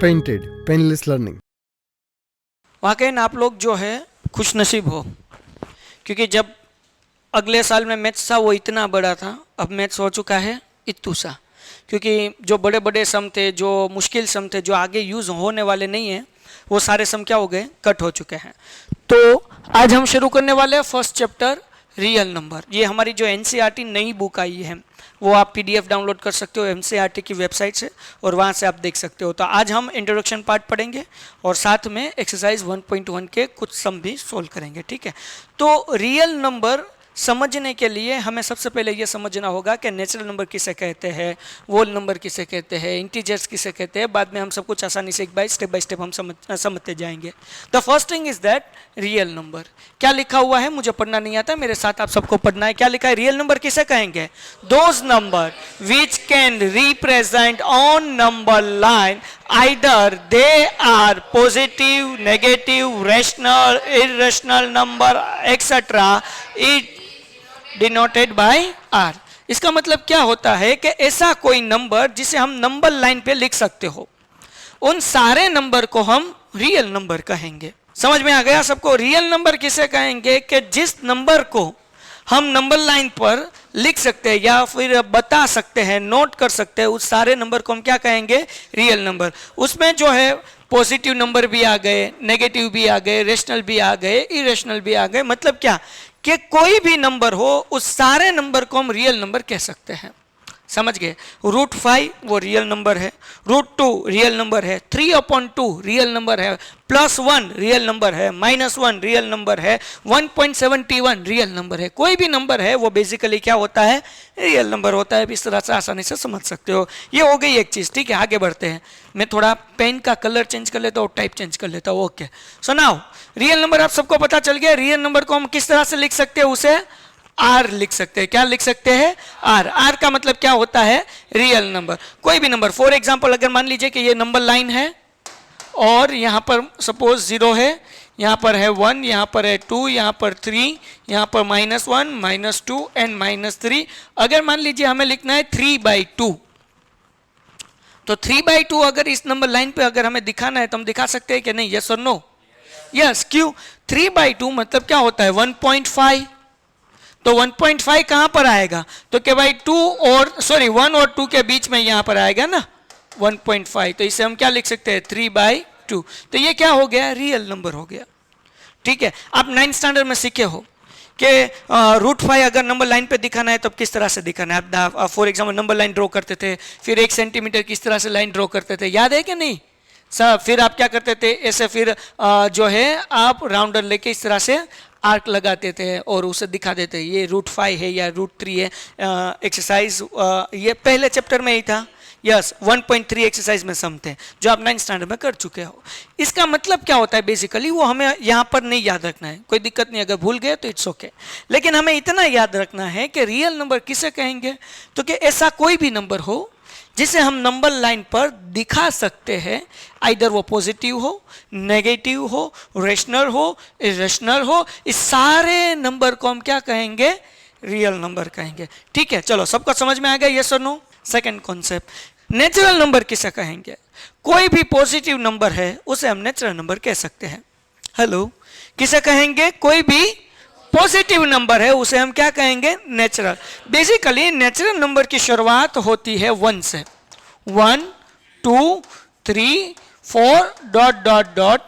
Painted, Painless Learning। वाकई आप लोग जो है खुश नसीब हो, क्योंकि जब अगले साल में मैथ्स था वो इतना बड़ा था, अब मैथ्स हो चुका है इतू सा। क्योंकि जो बड़े बड़े सम थे, जो मुश्किल सम थे, जो आगे यूज़ होने वाले नहीं हैं, वो सारे सम क्या हो गए, कट हो चुके हैं। तो आज हम शुरू करने वाले हैं फर्स्ट चैप्टर रियल नंबर। ये हमारी जो एनसीईआरटी नई बुक आई है वो आप पीडीएफ डाउनलोड कर सकते हो एनसीईआरटी की वेबसाइट से, और वहाँ से आप देख सकते हो। तो आज हम इंट्रोडक्शन पार्ट पढ़ेंगे और साथ में एक्सरसाइज 1.1 के कुछ सम भी सोल्व करेंगे, ठीक है। तो रियल नंबर समझने के लिए हमें सबसे पहले ये समझना होगा कि नेचुरल नंबर किसे कहते हैं, होल नंबर किसे कहते हैं, इंटीजर्स किसे कहते हैं। बाद में हम सब कुछ आसानी से बाय स्टेप हम समझते जाएंगे। The first thing is that real number क्या लिखा हुआ है, मुझे पढ़ना नहीं आता, मेरे साथ आप सबको पढ़ना है। क्या लिखा है, रियल नंबर किसे कहेंगे, those number which can represent on number line either they are positive, negative, rational, irrational number etc. it denoted by r। इसका मतलब क्या होता है कि ऐसा कोई नंबर जिसे हम नंबर लाइन पे लिख सकते हो, उन सारे नंबर को हम रियल नंबर कहेंगे। समझ में आ गया सबको। रियल नंबर किसे कहेंगे कि जिस नंबर को हम नंबर लाइन पर लिख सकते हैं या फिर बता सकते हैं, नोट कर सकते हैं, उस सारे नंबर को हम क्या कहेंगे, रियल नंबर। उसमें जो है पॉजिटिव नंबर भी आ गए, नेगेटिव भी आ गए, रेशनल भी आ गए, इरेशनल भी आ गए। मतलब क्या कि कोई भी नंबर हो, उस सारे नंबर को हम रियल नंबर कह सकते हैं। समझ गए। √5 वो रियल नंबर है, √2 रियल नंबर है, 3/2 रियल नंबर है, +1 रियल नंबर है, -1 रियल नंबर है, 1.71 रियल नंबर है। कोई भी नंबर है वो बेसिकली क्या होता है, रियल नंबर होता है। इस तरह से आसानी से समझ सकते हो। ये हो गई एक चीज़, ठीक है। आगे बढ़ते हैं। मैं थोड़ा पेन का कलर चेंज कर लेता हूँ, टाइप चेंज कर लेता हूँ। Okay, so now real number आप सबको पता चल गया। रियल नंबर को हम किस तरह से लिख सकते हैं, उसे आर लिख सकते हैं। क्या लिख सकते हैं, आर। आर का मतलब क्या होता है, रियल नंबर। कोई भी नंबर, फॉर एग्जांपल अगर मान लीजिए कि ये नंबर लाइन है और यहाँ पर सपोज 0 है, यहाँ पर है 1, यहाँ पर है 2, यहाँ पर 3, यहाँ पर -1, -2 एंड -3। अगर मान लीजिए हमें लिखना है 3/2, तो 3/2 अगर इस नंबर लाइन पे अगर हमें दिखाना है तो हम दिखा सकते हैं कि नहीं, यस और नो, यस। क्यों, 3/2 मतलब क्या होता है, 1.5। तो 1.5 कहां पर आएगा, तो क्या भाई 1 और 2 के बीच में यहां पर आएगा ना 1.5। तो इसे हम क्या लिख सकते हैं, 3/2। तो ये क्या हो गया, रियल नंबर हो गया, ठीक है। आप 9th स्टैंडर्ड में सीखे हो कि √5 अगर नंबर लाइन पे दिखाना है तो किस तरह से दिखाना है। आप for example number line draw करते थे, फिर 1 सेंटीमीटर किस तरह से लाइन ड्रॉ करते थे, याद है कि नहीं सब। फिर आप क्या करते थे, ऐसे फिर जो है आप राउंडर लेके इस तरह से आर्क लगाते थे और उसे दिखा देते, ये √5 है या √3 है। एक्सरसाइज ये पहले चैप्टर में ही था, यस। 1.3 एक्सरसाइज में सम थे जो आप 9th स्टैंडर्ड में कर चुके हो। इसका मतलब क्या होता है, बेसिकली वो हमें यहाँ पर नहीं याद रखना है, कोई दिक्कत नहीं, अगर भूल गए तो इट्स ओके। लेकिन हमें इतना याद रखना है कि रियल नंबर किसे कहेंगे, तो कि ऐसा कोई भी नंबर हो जिसे हम नंबर लाइन पर दिखा सकते हैं, आइदर वो पॉजिटिव हो, नेगेटिव हो, रेशनल हो, इरेशनल हो, इस सारे नंबर को हम क्या कहेंगे, रियल नंबर कहेंगे, ठीक है। चलो सबको समझ में आ गया, यस और no. Second concept, natural number किसे कहेंगे। कोई भी पॉजिटिव नंबर है उसे हम नेचुरल नंबर कह सकते हैं। हेलो, किसे कहेंगे, कोई भी पॉजिटिव नंबर है उसे हम क्या कहेंगे, नेचुरल। बेसिकली नेचुरल नंबर की शुरुआत होती है 1 से, 1 2 3 4 ...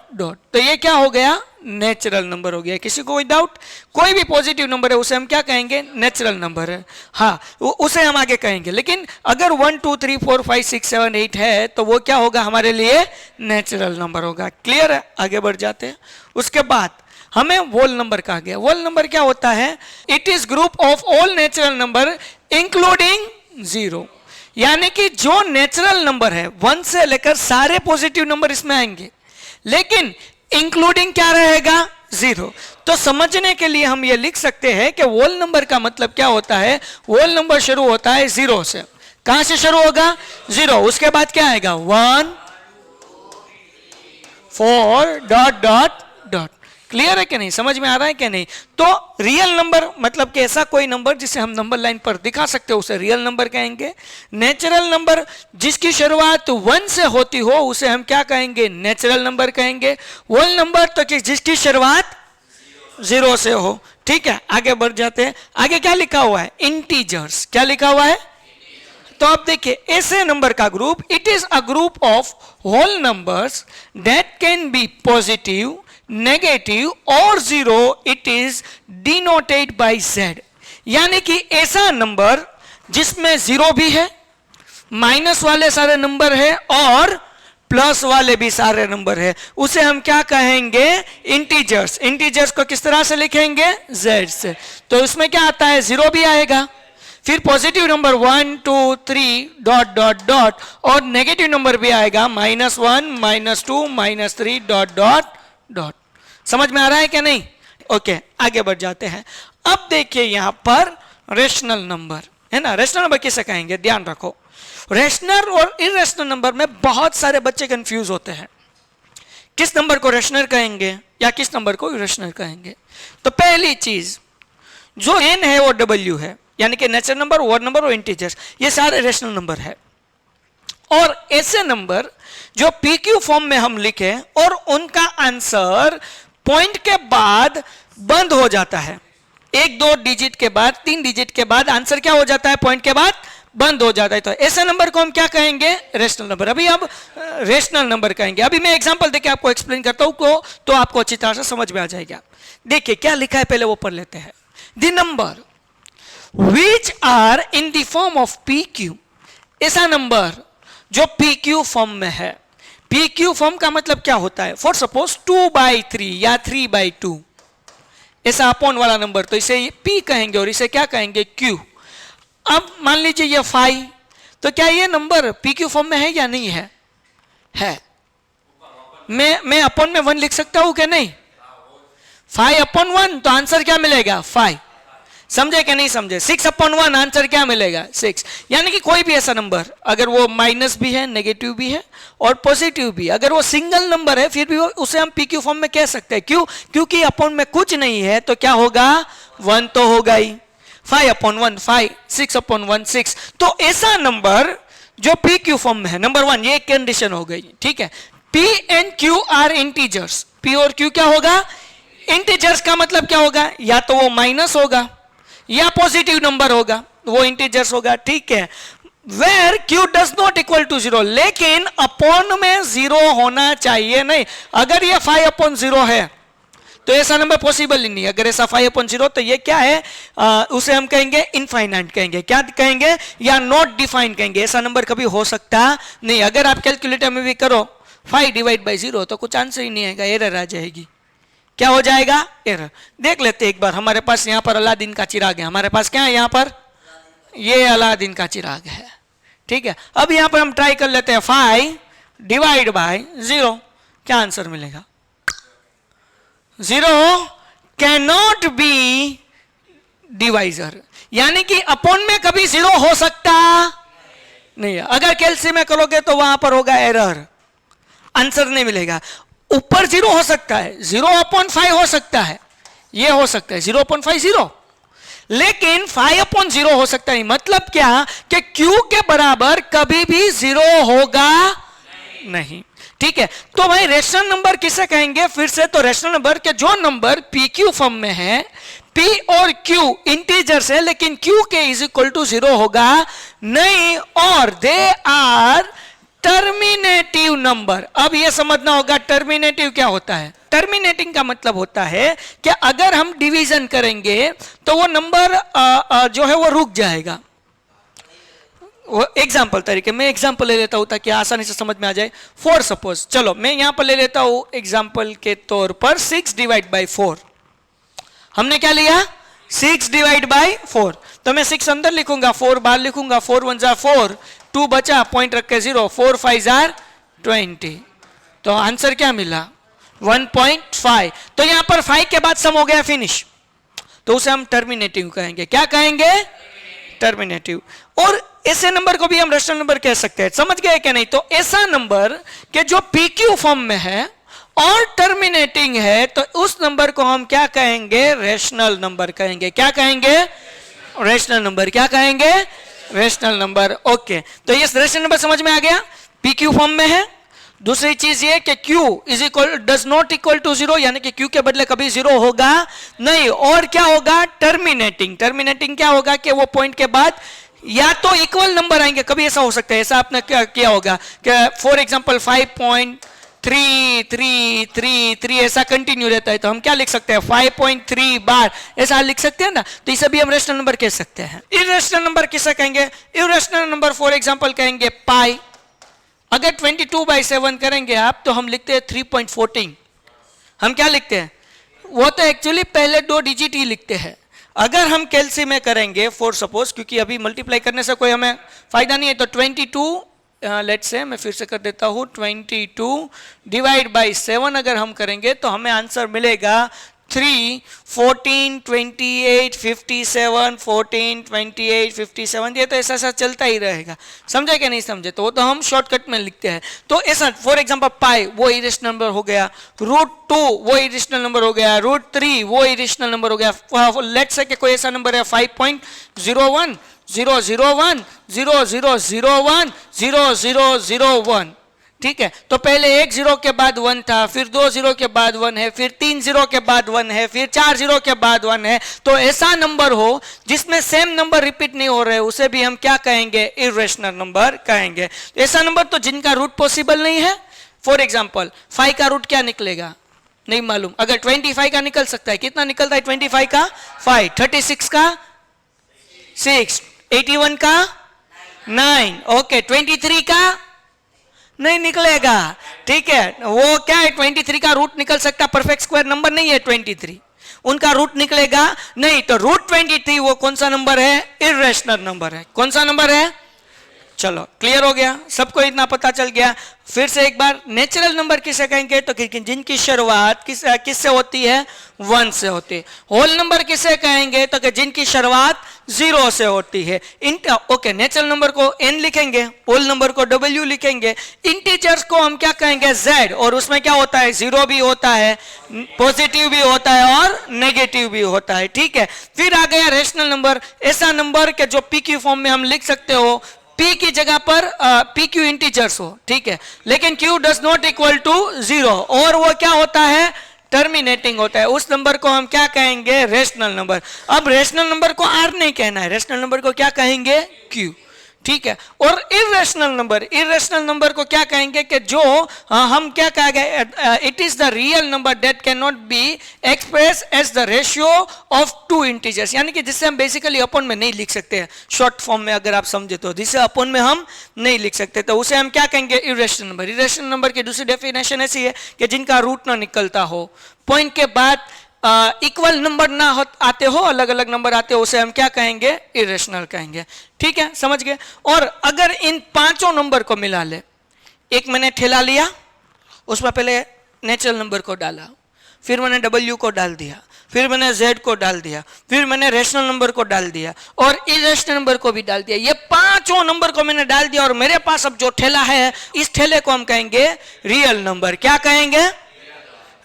तो ये क्या हो गया, नेचुरल नंबर हो गया। किसी को कोई डाउट, कोई भी पॉजिटिव नंबर है उसे हम क्या कहेंगे, नेचुरल नंबर है, हाँ उसे हम आगे कहेंगे। लेकिन अगर 1 2 3 4 5 6 7 8 है तो वो क्या होगा, हमारे लिए नेचुरल नंबर होगा। क्लियर है, आगे बढ़ जाते हैं। उसके बाद हमें होल नंबर कहा गया। होल नंबर क्या होता है, it is group of all natural number including 0। यानी कि जो नेचुरल नंबर है 1 से लेकर सारे पॉजिटिव नंबर इसमें आएंगे, लेकिन इंक्लूडिंग क्या रहेगा, 0। तो समझने के लिए हम ये लिख सकते हैं कि होल नंबर का मतलब क्या होता है, होल नंबर शुरू होता है 0 से। कहां से शुरू होगा, 0। उसके बाद क्या आएगा, 1 4 ... क्लियर है कि नहीं, समझ में आ रहा है कि नहीं? तो रियल नंबर मतलब कि ऐसा कोई नंबर जिसे हम नंबर लाइन पर दिखा सकते हो उसे रियल नंबर कहेंगे। नेचुरल नंबर जिसकी शुरुआत 1 से होती हो उसे हम क्या कहेंगे? नेचुरल नंबर कहेंगे। होल नंबर तो जिसकी शुरुआत 0 से हो। ठीक है, आगे बढ़ जाते हैं। आगे क्या लिखा हुआ है? इंटीजर्स। क्या लिखा हुआ है? तो आप देखिए, ऐसे नंबर का group, it is a group of whole numbers that can be positive, negative और 0, it is denoted by Z। यानी कि ऐसा नंबर जिसमें 0 भी है, माइनस वाले सारे नंबर है और प्लस वाले भी सारे नंबर है, उसे हम क्या कहेंगे? इंटीजर्स। इंटीजर्स को किस तरह से लिखेंगे? Z से। तो इसमें क्या आता है? 0 भी आएगा, फिर positive number 1 2 3 dot dot dot, और नेगेटिव नंबर भी आएगा -1 -2 -3 डॉट डॉट डॉट। समझ में आ रहा है क्या नहीं? ओके, आगे बढ़ जाते हैं। अब देखिए यहां पर रेशनल नंबर है ना। रेशनल नंबर किसे कहेंगे? ध्यान रखो, रेशनल और इरेशनल नंबर में बहुत सारे बच्चे कंफ्यूज होते हैं। किस नंबर को रेशनल कहेंगे या किस नंबर को इरेशनल कहेंगे? तो पहली चीज, जो n है वो w है, यानी कि नेचुरल नंबर, ओड नंबर और इंटीजर्स, ये सारे रेशनल नंबर है। और ऐसे नंबर जो PQ फॉर्म में हम लिखे और उनका आंसर पॉइंट के बाद बंद हो जाता है, 1 2 डिजिट के बाद, 3 डिजिट के बाद आंसर क्या हो जाता है? पॉइंट के बाद बंद हो जाता है। तो ऐसे नंबर को हम क्या कहेंगे? Rational number. अभी अब रेशनल नंबर कहेंगे। अभी मैं एग्जांपल देके आपको एक्सप्लेन करता हूं तो आपको अच्छी तरह से समझ में आ जाएगा। देखिए क्या लिखा है, पहले वो पढ़ लेते हैं। The number which are in the form of PQ, ऐसा नंबर जो PQ फॉर्म में है। PQ फॉर्म का मतलब क्या होता है? फॉर सपोज 2/3 या 3/2, ऐसा अपॉन वाला नंबर, तो इसे P कहेंगे और इसे क्या कहेंगे? Q। अब मान लीजिए ये 5, तो क्या ये नंबर PQ फॉर्म में है या नहीं है? है। मैं अपॉन में 1 लिख सकता हूं क्या? नहीं। 5/1, तो आंसर क्या मिलेगा? 5। समझे कि नहीं समझे? 6/1, आंसर क्या मिलेगा? 6। यानी कि कोई भी ऐसा नंबर, अगर वो माइनस भी है, नेगेटिव भी है और पॉजिटिव भी, अगर वो सिंगल नंबर है फिर भी उसे हम PQ फॉर्म में कह सकते हैं। क्यों? क्योंकि अपॉन में कुछ नहीं है तो क्या होगा? 1 तो होगा ही। 5/1 5, 6/1 6। तो ऐसा नंबर जो PQ फॉर्म में है, नंबर 1, ये एक कंडीशन हो गई। ठीक है, P and Q are integers. P और Q क्या होगा? इंटीजर्स का मतलब क्या होगा? या तो वो माइनस होगा या पॉजिटिव नंबर होगा, वो इंटीजर्स होगा। ठीक है, where Q does not equal to 0, लेकिन अपॉन में 0 होना चाहिए नहीं। अगर ये 5/0 है तो ऐसा नंबर पॉसिबल ही नहीं। अगर ऐसा 5/0 तो ये क्या है? उसे हम कहेंगे इनफाइनाइट कहेंगे। क्या कहेंगे? या नॉट डिफाइंड कहेंगे। ऐसा नंबर कभी हो सकता नहीं। अगर आप कैलकुलेटर में भी करो 5/0 तो कुछ आंसर ही नहीं आएगा, एरर आ जाएगी। क्या हो जाएगा? एरर। देख लेते एक बार। हमारे पास यहाँ पर अलादीन का चिराग है। हमारे पास क्या है यहाँ पर? ये अलादीन का चिराग है। ठीक है, अब यहाँ पर हम ट्राई कर लेते हैं 5/0। क्या आंसर मिलेगा? 0 कैनॉट बी डिवाइजर, यानी कि अपॉन में कभी 0 हो सकता नहीं है। अगर कैलसी में करोगे तो वहां पर होगा एरर, आंसर नहीं मिलेगा। ऊपर 0 हो सकता है, 0/5 हो सकता है, ये हो सकता है 0/5 0, लेकिन 5/0 हो सकता नहीं। मतलब क्या कि Q के बराबर कभी भी 0 होगा नहीं। ठीक है, तो भाई रेशनल नंबर किसे कहेंगे? फिर से, तो रेशनल नंबर के जो नंबर PQ फॉर्म में है, P और Q इंटीजर्स है, लेकिन Q के इज इक्वल टू 0 होगा नहीं, और दे आर टर्मिनेटिव नंबर। अब ये समझना होगा टर्मिनेटिव क्या होता है। टर्मिनेटिंग का मतलब होता है कि अगर हम डिवीजन करेंगे तो वो नंबर जो है वो रुक जाएगा। वो एग्जाम्पल तरीके में एग्जाम्पल ले लेता हूं ताकि आसानी से समझ में आ जाए। फॉर सपोज, चलो मैं यहां पर ले लेता हूं एग्जाम्पल के तौर पर 6/4। हमने क्या लिया? 6/4। तो मैं 6 अंदर लिखूंगा, 4 बाहर लिखूंगा, 4 1 जा 4, 2 बचा, पॉइंट रख के 0, 4 5 जार 20। तो आंसर क्या मिला? 1.5। तो यहां पर 5 के बाद सम हो गया, फिनिश। तो उसे हम टर्मिनेटिव कहेंगे। क्या कहेंगे? टर्मिनेटिव। और ऐसे नंबर को भी हम रेशनल नंबर कह सकते हैं। समझ गए क्या नहीं? तो ऐसा नंबर के जो PQ फॉर्म में है और टर्मिनेटिंग है तो उस नंबर को हम क्या कहेंगे? रेशनल नंबर कहेंगे। क्या कहेंगे? Rational number. क्या कहेंगे? Rational number. ओके, तो ये रेशनल नंबर समझ में आ गया, पी क्यू फॉर्म में है। दूसरी चीज ये कि Q is equal does not equal to 0, यानी कि Q के बदले कभी 0 होगा नहीं। और क्या होगा? टर्मिनेटिंग। टर्मिनेटिंग क्या होगा कि वो पॉइंट के बाद या तो इक्वल नंबर आएंगे, कभी ऐसा हो सकता है, ऐसा आपने क्या किया होगा कि फॉर एग्जांपल 5.333 ऐसा कंटिन्यू रहता है, तो हम क्या लिख सकते हैं? 5.3 बार ऐसा लिख सकते हैं ना, तो इसे भी हम रेशनल नंबर कह सकते हैं। इरेशनल नंबर किसे कहेंगे? इरेशनल नंबर फॉर एग्जांपल कहेंगे पाई। अगर 22/7 करेंगे आप तो हम लिखते हैं 3.14। हम क्या लिखते हैं? वो तो एक्चुअली पहले 2 डिजिट ही लिखते हैं। अगर हम कैलसी में करेंगे फॉर सपोज, क्योंकि अभी मल्टीप्लाई करने से कोई हमें फायदा नहीं है, तो 22 लेट्स से मैं फिर से कर देता हूं, 22 डिवाइड बाई 7 अगर हम करेंगे तो हमें आंसर मिलेगा 3, 14, 28, 57, 14, 28, 57। ये तो ऐसा ऐसा चलता ही रहेगा, समझे कि नहीं समझे? तो वो तो हम शॉर्टकट में लिखते हैं। तो ऐसा फॉर एग्जांपल पाई वो इरेशनल नंबर हो गया, √2 वो इरेशनल नंबर हो गया, √3 वो इरेशनल नंबर हो गया। लेट्स से कि कोई ऐसा नंबर है 5.01 001 0001 0001, ठीक है? तो पहले 1 0 के बाद 1 था, फिर 2 0 के बाद 1 है, फिर 3 0 के बाद 1 है, फिर 4 0 के बाद 1 है। तो ऐसा नंबर हो जिसमें सेम नंबर रिपीट नहीं हो रहे, उसे भी हम क्या कहेंगे? इरेशनल नंबर कहेंगे। ऐसा नंबर तो जिनका रूट पॉसिबल नहीं है, फॉर एग्जांपल 5 का रूट क्या निकलेगा नहीं मालूम, अगर 25 का निकल सकता है, कितना निकलता है 25 का? 5, 36 का 6, 81 का 9, ओके 23 का नहीं निकलेगा, ठीक है? वो क्या है? 23 का रूट निकल सकता, परफेक्ट स्क्वायर नंबर नहीं है 23, उनका रूट निकलेगा नहीं। तो √23 वो कौन सा नंबर है? इरेशनल नंबर है। कौन सा नंबर है? चलो क्लियर हो गया, सबको इतना पता चल गया। फिर से एक बार, नेचुरल नंबर किसे कहेंगे? तो जिनकी शुरुआत किससे होती है? 1 से होती है। होल नंबर किसे कहेंगे? तो जिनकी शुरुआत 0 से होती है। ओके, नेचुरल नंबर को n लिखेंगे, होल नंबर को w लिखेंगे, इंटीजर्स को हम क्या कहेंगे? z। और उसमें क्या होता है? 0 भी होता है, पॉजिटिव भी होता है और नेगेटिव भी होता है, ठीक है? फिर आ गया रेशनल नंबर, ऐसा नंबर के जो पी क्यू फॉर्म में हम लिख सकते हो, P की जगह पर पी क्यू इंटीजर्स हो, ठीक है? लेकिन Q does not equal to 0, और वो क्या होता है? टर्मिनेटिंग होता है। उस नंबर को हम क्या कहेंगे? Rational number. अब रेशनल नंबर को R नहीं कहना है, रेशनल नंबर को क्या कहेंगे? Q, ठीक है? और इरेशनल नंबर को क्या कहेंगे? कि जो हम क्या कहेंगे? It is the real number that can not be express as the ratio of 2 integers, यानी कि जिससे हम बेसिकली अपॉन में नहीं लिख सकते हैं, शॉर्ट फॉर्म में अगर आप समझे तो, जिसे अपॉन में हम नहीं लिख सकते, तो उसे हम क्या कहेंगे? Irrational number. इरेशनल नंबर की दूसरी डेफिनेशन ऐसी है कि जिनका रूट ना निकलता हो, पॉइंट के बाद इक्वल नंबर ना आते हो, अलग अलग नंबर आते हो, उसे हम क्या कहेंगे? इरेशनल कहेंगे, ठीक है? समझ गए? और अगर इन 5 नंबर को मिला ले, एक मैंने ठेला लिया, उसमें पहले नेचुरल नंबर को डाला, फिर मैंने w को डाल दिया, फिर मैंने z को डाल दिया, फिर मैंने रेशनल नंबर को डाल दिया और इरेशनल नंबर को भी डाल दिया। ये 5 नंबर को मैंने डाल दिया और मेरे पास अब जो ठेला है, इस ठेले को हम कहेंगे रियल नंबर। क्या कहेंगे?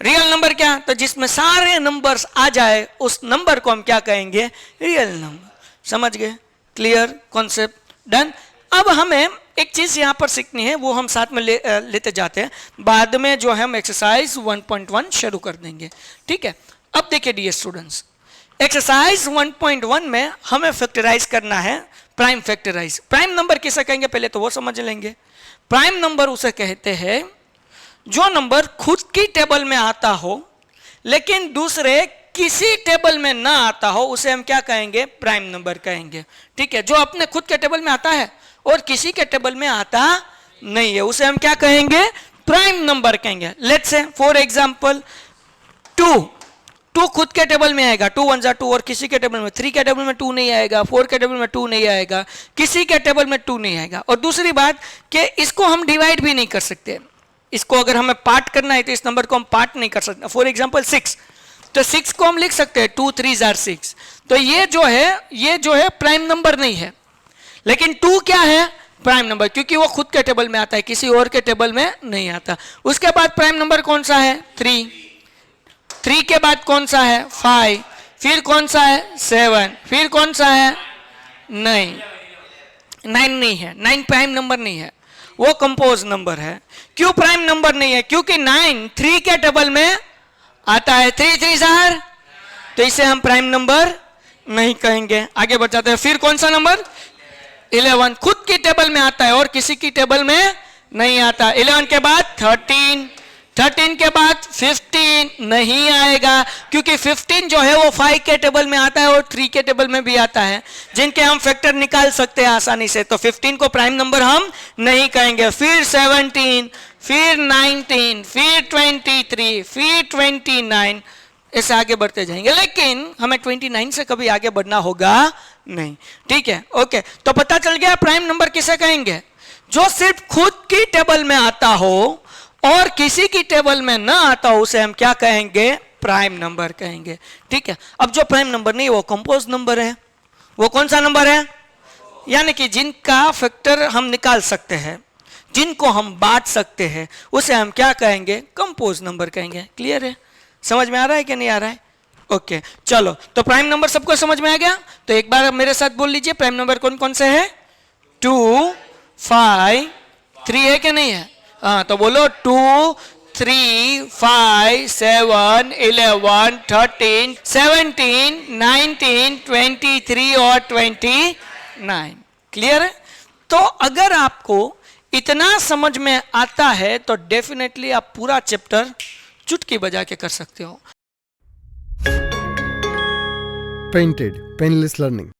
Real number. क्या? तो जिसमें सारे नंबर्स आ जाए उस नंबर को हम क्या कहेंगे? Real number. समझ गए? Clear concept? डन। अब हमें एक चीज यहां पर सीखनी है, वो हम साथ में लेते जाते हैं, बाद में जो है हम एक्सरसाइज 1.1 शुरू कर देंगे, ठीक है? अब देखिए डियर स्टूडेंट्स, एक्सरसाइज 1.1 में हमें फैक्टराइज करना है, प्राइम फैक्टराइज। प्राइम नंबर किसे कहेंगे पहले तो वो समझ लेंगे। प्राइम नंबर उसे कहते हैं जो नंबर खुद की टेबल में आता हो लेकिन दूसरे किसी टेबल में ना आता हो, उसे हम क्या कहेंगे? प्राइम नंबर कहेंगे, ठीक है? जो अपने खुद के टेबल में आता है और किसी के टेबल में आता नहीं है, उसे हम क्या कहेंगे? प्राइम नंबर कहेंगे। लेट्स से फॉर एग्जांपल 2 खुद के टेबल में आएगा, 2 1 2, और किसी के टेबल में 3 के टेबल में 2 नहीं आएगा, 4 के टेबल में 2 नहीं आएगा, किसी के टेबल में 2 नहीं आएगा। और दूसरी बात कि इसको हम डिवाइड भी नहीं कर सकते, इसको अगर हमें पार्ट करना है तो इस नंबर को हम पार्ट नहीं कर सकते। फॉर एग्जांपल 6, तो 6 को हम लिख सकते हैं 2 3 are 6, तो ये जो है प्राइम नंबर नहीं है। लेकिन 2 क्या है? प्राइम नंबर, क्योंकि वो खुद के टेबल में आता है, किसी और के टेबल में नहीं आता। उसके बाद प्राइम नंबर कौन सा है? 3। 3 के बाद कौन सा है? 5। फिर कौन सा है? 7। फिर कौन सा है? 9। 9 नहीं है, 9 प्राइम नंबर नहीं है, वो कंपोज नंबर है। क्यों प्राइम नंबर नहीं है? क्योंकि 9 3 के टेबल में आता है। 3 3 सर, तो इसे हम प्राइम नंबर नहीं कहेंगे। आगे बढ़ जाते हैं। फिर कौन सा नंबर? 11 खुद की टेबल में आता है और किसी की टेबल में नहीं आता। 11 के बाद 13। 13 के बाद 15 नहीं आएगा, क्योंकि 15 जो है वो 5 के टेबल में आता है और 3 के टेबल में भी आता है, जिनके हम फैक्टर निकाल सकते हैं आसानी से। तो 15 को प्राइम नंबर हम नहीं कहेंगे। फिर 17, फिर 19, फिर 23, फिर 29, ऐसे आगे बढ़ते जाएंगे, लेकिन हमें 29 से कभी आगे बढ़ना होगा नहीं। ठीक है, ओके। तो पता चल गया प्राइम नंबर किसे कहेंगे? जो सिर्फ खुद की टेबल में आता हो और किसी की टेबल में ना आता हो, उसे हम क्या कहेंगे? प्राइम नंबर कहेंगे। ठीक है। अब जो प्राइम नंबर नहीं, वो कंपोज नंबर है। वो कौन सा नंबर है? यानी कि जिनका फैक्टर हम निकाल सकते हैं, जिनको हम बांट सकते हैं, उसे हम क्या कहेंगे? कंपोज नंबर कहेंगे। क्लियर है? समझ में आ रहा है कि नहीं आ रहा है? ओके, चलो। तो प्राइम नंबर सबको समझ में आ गया? तो एक बार मेरे साथ बोल लीजिए, प्राइम नंबर कौन कौन से है? 2, 5, 3 है कि नहीं है? हाँ, तो बोलो 2, 3, 5, 7, 11, 13, 17, 19, 23 और 29। क्लियर है? तो अगर आपको इतना समझ में आता है तो डेफिनेटली आप पूरा चैप्टर चुटकी बजा के कर सकते हो। Painted painless learning.